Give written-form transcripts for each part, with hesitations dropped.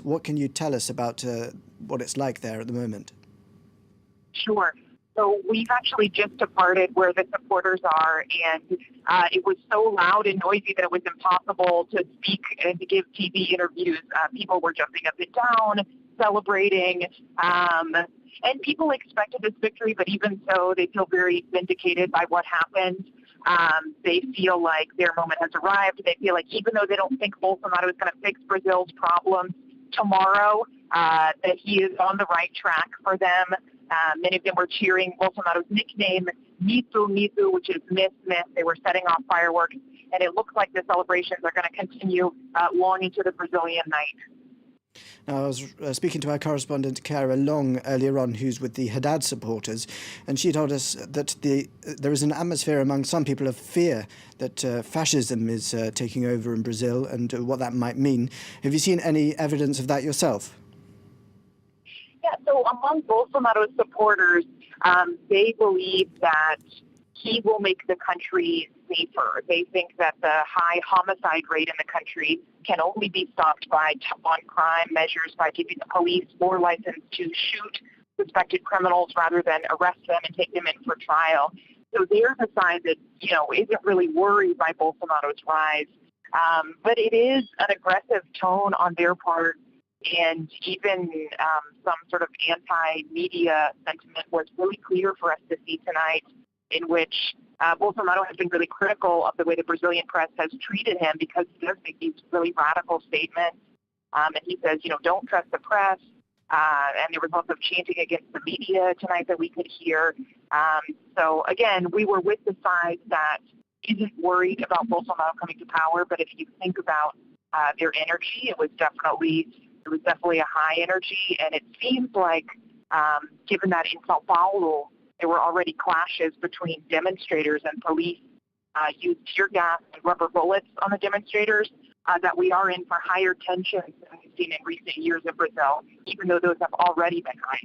What can you tell us about what it's like there at the moment? Sure. So we've actually just departed where the supporters are, and it was so loud and noisy that it was impossible to speak and to give TV interviews. People were jumping up and down, celebrating, and people expected this victory, but even so, they feel very vindicated by what happened. They feel like their moment has arrived. They feel like even though they don't think Bolsonaro is going to fix Brazil's problems tomorrow, that he is on the right track for them. Many of them were cheering Bolsonaro's nickname, Mito Mito, which is Myth Myth. They were setting off fireworks, and it looks like the celebrations are going to continue long into the Brazilian night. Now, I was speaking to our correspondent, Kara Long, earlier on, who's with the Haddad supporters, and she told us that there is an atmosphere among some people of fear that fascism is taking over in Brazil and what that might mean. Have you seen any evidence of that yourself? Yeah, so among Bolsonaro's supporters, they believe that he will make the country safer. They think that the high homicide rate in the country can only be stopped by on-crime measures, by giving the police more license to shoot suspected criminals rather than arrest them and take them in for trial. So they're the side that, isn't really worried by Bolsonaro's rise. But it is an aggressive tone on their part, and even some sort of anti-media sentiment was really clear for us to see tonight, in which Bolsonaro has been really critical of the way the Brazilian press has treated him because he does make these really radical statements. And he says, don't trust the press. And there was also chanting against the media tonight that we could hear. So, again, we were with the side that isn't worried about Bolsonaro coming to power. But if you think about their energy, it was definitely a high energy. And it seems like, given that in Sao Paulo, there were already clashes between demonstrators and police used tear gas and rubber bullets on the demonstrators, that we are in for higher tensions than we've seen in recent years in Brazil, even though those have already been high.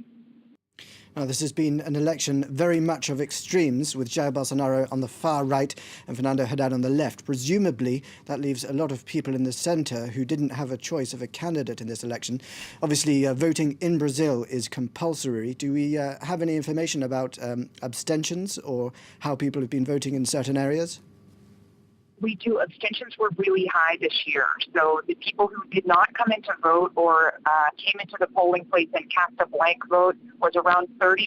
Now, this has been an election very much of extremes, with Jair Bolsonaro on the far right and Fernando Haddad on the left. Presumably, that leaves a lot of people in the centre who didn't have a choice of a candidate in this election. Obviously, voting in Brazil is compulsory. Do we have any information about abstentions or how people have been voting in certain areas? We do. Abstentions were really high this year. So the people who did not come in to vote or came into the polling place and cast a blank vote was around 30%,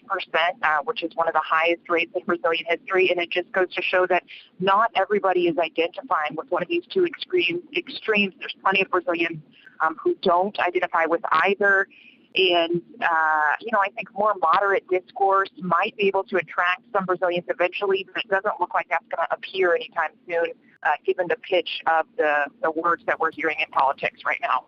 which is one of the highest rates in Brazilian history. And it just goes to show that not everybody is identifying with one of these two extremes. There's plenty of Brazilians who don't identify with either. And, I think more moderate discourse might be able to attract some Brazilians eventually, but it doesn't look like that's going to appear anytime soon, given the pitch of the words that we're hearing in politics right now.